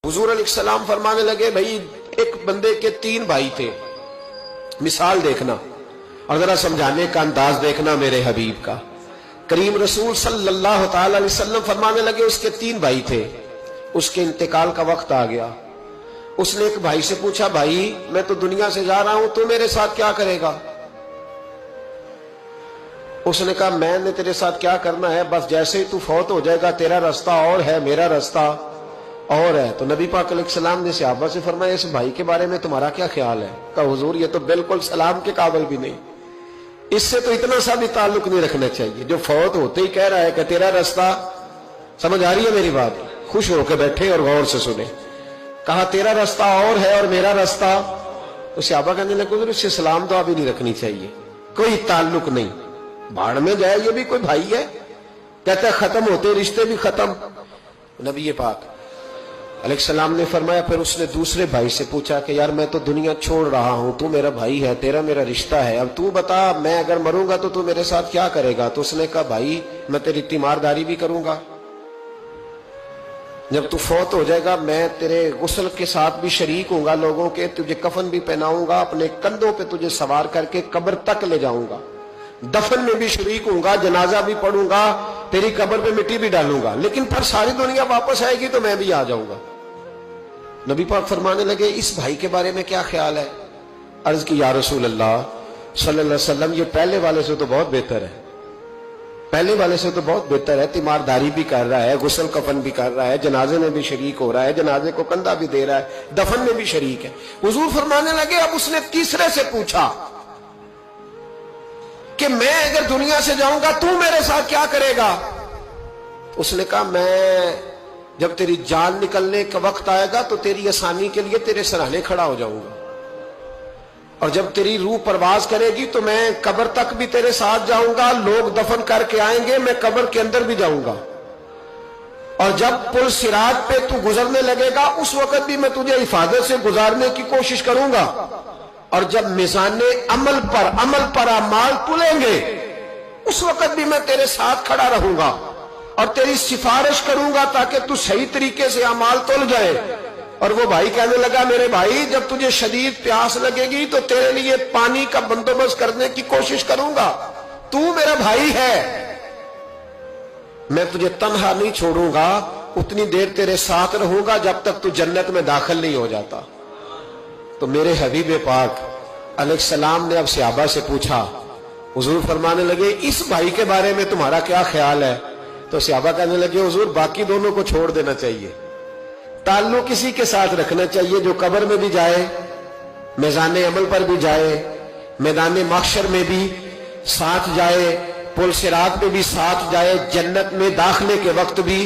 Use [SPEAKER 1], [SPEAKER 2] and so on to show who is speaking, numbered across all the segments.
[SPEAKER 1] हुजूर अलैहिस्सलाम फरमाने लगे, भाई एक बंदे के 3 भाई थे, मिसाल देखना और जरा समझाने का अंदाज देखना मेरे हबीब का। करीम रसूल सल्लल्लाहु अलैहि वसल्लम फरमाने लगे, उसके 3 भाई थे, उसके इंतकाल का वक्त आ गया। उसने एक भाई से पूछा, भाई मैं तो दुनिया से जा रहा हूं, तू मेरे साथ क्या करेगा? उसने कहा, मैंने तेरे साथ क्या करना है, बस जैसे ही तू फौत हो जाएगा तेरा रास्ता और है, मेरा रास्ता और है। तो नबी पाक अलैहिस्सलाम ने सहाबा से फरमाया, इस भाई के बारे में तुम्हारा क्या ख्याल है? कहा, हुजूर ये तो बिल्कुल सलाम के काबिल भी नहीं, इससे तो इतना सा भी ताल्लुक नहीं रखना चाहिए, जो फौत होते ही कह रहा है कि तेरा रास्ता। समझ आ रही है मेरी बात? खुश होकर बैठे और गौर से सुने। कहा तेरा रास्ता और है और मेरा रास्ता। तो सहाबा कहने लगे, हुजूर इससे सलाम दुआ भी नहीं रखनी चाहिए, कोई ताल्लुक नहीं, भाड़ में जाए, ये भी कोई भाई है? कहता है खत्म होते रिश्ते भी खत्म। नबी पाक अलैहिस्सलाम ने फरमाया, फिर उसने दूसरे भाई से पूछा कि यार मैं तो दुनिया छोड़ रहा हूं, तू मेरा भाई है, तेरा मेरा रिश्ता है, अब तू बता मैं अगर मरूंगा तो तू मेरे साथ क्या करेगा? तो उसने कहा, भाई मैं तेरी तीमारदारी भी करूंगा, जब तू फौत हो जाएगा मैं तेरे गुस्ल के साथ भी शरीक होऊंगा, लोगों के तुझे कफन भी पहनाऊंगा, अपने कंधों पे तुझे सवार करके कब्र तक ले जाऊंगा, दफन में भी शरीक होऊंगा, जनाजा भी पढ़ूंगा, तेरी कब्र पे मिट्टी भी डालूंगा, लेकिन फिर सारी दुनिया वापस आएगी तो मैं भी आ जाऊंगा। नबी पाक फरमाने लगे, इस भाई के बारे में क्या ख्याल है? अर्ज की, या रसूल अल्लाह सल्लल्लाहु अलैहि वसल्लम, ये पहले वाले से तो बहुत बेहतर है, पहले वाले से तो बहुत बेहतर है, तीमारदारी भी कर रहा है, गुस्ल कफन भी कर रहा है, जनाजे में भी शरीक हो रहा है, जनाजे को कंधा भी दे रहा है, दफन में भी शरीक है। हुजूर फरमाने लगे, अब उसने तीसरे से पूछा कि मैं अगर दुनिया से जाऊंगा तू मेरे साथ क्या करेगा? उसने कहा, मैं जब तेरी जान निकलने का वक्त आएगा तो तेरी आसानी के लिए तेरे सराहने खड़ा हो जाऊंगा, और जब तेरी रूह परवाज करेगी तो मैं कब्र तक भी तेरे साथ जाऊंगा, लोग दफन करके आएंगे, मैं कब्र के अंदर भी जाऊंगा, और जब पुल सिरात पे तू गुजरने लगेगा उस वक्त भी मैं तुझे हिफाजत से गुजारने की कोशिश करूंगा, और जब मिजाने अमल पर अमाल तुलेंगे उस वक्त भी मैं तेरे साथ खड़ा रहूंगा और तेरी सिफारिश करूंगा ताकि तू सही तरीके से अमाल तुल जाए। और वो भाई कहने लगा, मेरे भाई जब तुझे शदीद प्यास लगेगी तो तेरे लिए पानी का बंदोबस्त करने की कोशिश करूंगा, तू मेरा भाई है, मैं तुझे तन्हा नहीं छोड़ूंगा, उतनी देर तेरे साथ रहूंगा जब तक तू जन्नत में दाखिल नहीं हो जाता। तो मेरे हबीब पाक अलैहिस्सलाम ने अब सहाबा से पूछा, हुजूर फरमाने लगे, इस भाई के बारे में तुम्हारा क्या ख्याल है? तो सहाबा कहने लगे, हुजूर बाकी दोनों को छोड़ देना चाहिए, ताल्लुक किसी के साथ रखना चाहिए जो कब्र में भी जाए, मैदान अमल पर भी जाए, मैदान महशर में भी साथ जाए, पुल सिरात पे भी साथ जाए, जन्नत में दाखिले के वक्त भी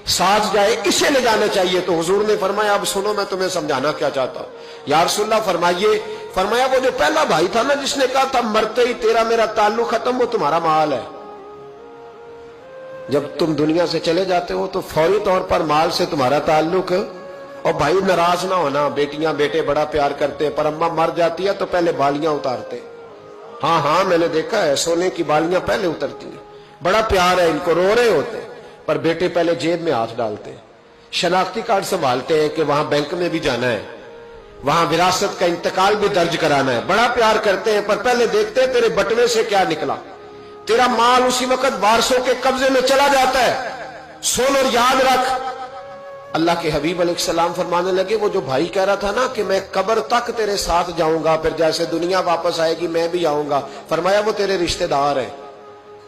[SPEAKER 1] साथ जाए, इसे ले जाना चाहिए। तो हुजूर ने फरमाया, अब सुनो मैं तुम्हें समझाना क्या चाहता हूं। या रसूलल्लाह फरमाइए। फरमाया, वो जो पहला भाई था ना जिसने कहा था मरते ही तेरा मेरा ताल्लुक खत्म, वो तुम्हारा माल है, जब तुम दुनिया से चले जाते हो तो फौरी तौर पर माल से तुम्हारा ताल्लुक। और भाई नाराज ना होना, बेटियां बेटे बड़ा प्यार करते हैं, पर अम्मा मर जाती है तो पहले बालियां उतारते। हाँ हाँ मैंने देखा है, सोने की बालियां पहले उतरती हैं, बड़ा प्यार है इनको, रो रहे होते, पर बेटे पहले जेब में हाथ डालते हैं, शनाख्ती कार्ड संभालते हैं कि वहां बैंक में भी जाना है, वहां विरासत का इंतकाल भी दर्ज कराना है, बड़ा प्यार करते हैं, पर पहले देखते हैं तेरे बटवे से क्या निकला। तेरा माल उसी वक्त वारसों के कब्जे में चला जाता है, सुन और याद रख। अल्लाह के हबीब अलैहिस्सलाम फरमाने लगे, वो जो भाई कह रहा था ना कि मैं कब्र तक तेरे साथ जाऊंगा, फिर जैसे दुनिया वापस आएगी मैं भी आऊंगा, फरमाया वो तेरे रिश्तेदार है,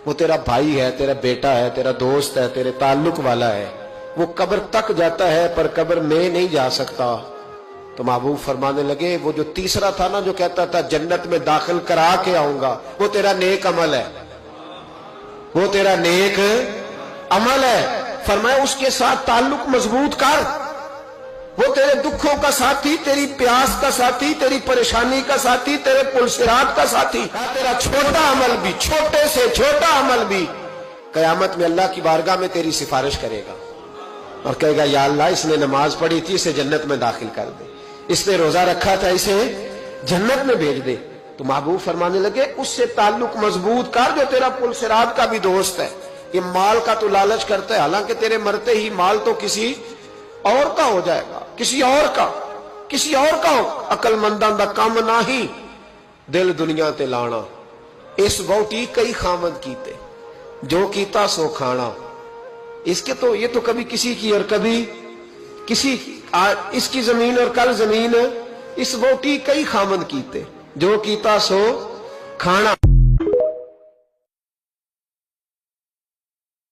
[SPEAKER 1] वो तेरा भाई है, तेरा बेटा है, तेरा दोस्त है, तेरे ताल्लुक वाला है, वो कब्र तक जाता है पर कब्र में नहीं जा सकता। तो महबूब फरमाने लगे, वो जो तीसरा था ना जो कहता था जन्नत में दाखिल करा के आऊंगा, वो तेरा नेक अमल है, वो तेरा नेक अमल है। फरमाया उसके साथ ताल्लुक मजबूत कर, वो तेरे दुखों का साथी, तेरी प्यास का साथी, तेरी परेशानी का साथी, तेरे पुलसिरात का साथी, तेरा छोटा अमल भी, छोटे से छोटा अमल भी कयामत में अल्लाह की बारगाह में तेरी सिफारिश करेगा और कहेगा, या अल्लाह इसने नमाज पढ़ी थी, इसे जन्नत में दाखिल कर दे, इसने रोजा रखा था, इसे जन्नत में भेज दे। तो महबूब फरमाने लगे, उससे ताल्लुक मजबूत कर जो तेरा पुलसिरात का भी दोस्त है। ये माल का तो लालच करता है, हालांकि तेरे मरते ही माल तो किसी और का हो जाएगा, किसी और का हो अकलमंदां दा काम नाही दिल दुनिया ते लाना। इस वोटी कई खामद कीते, जो कीता सो खाना। इसके तो ये तो कभी किसी की और कभी किसी की, इसकी जमीन और कल जमीन। इस वोटी कई खामद कीते, जो कीता सो खाना।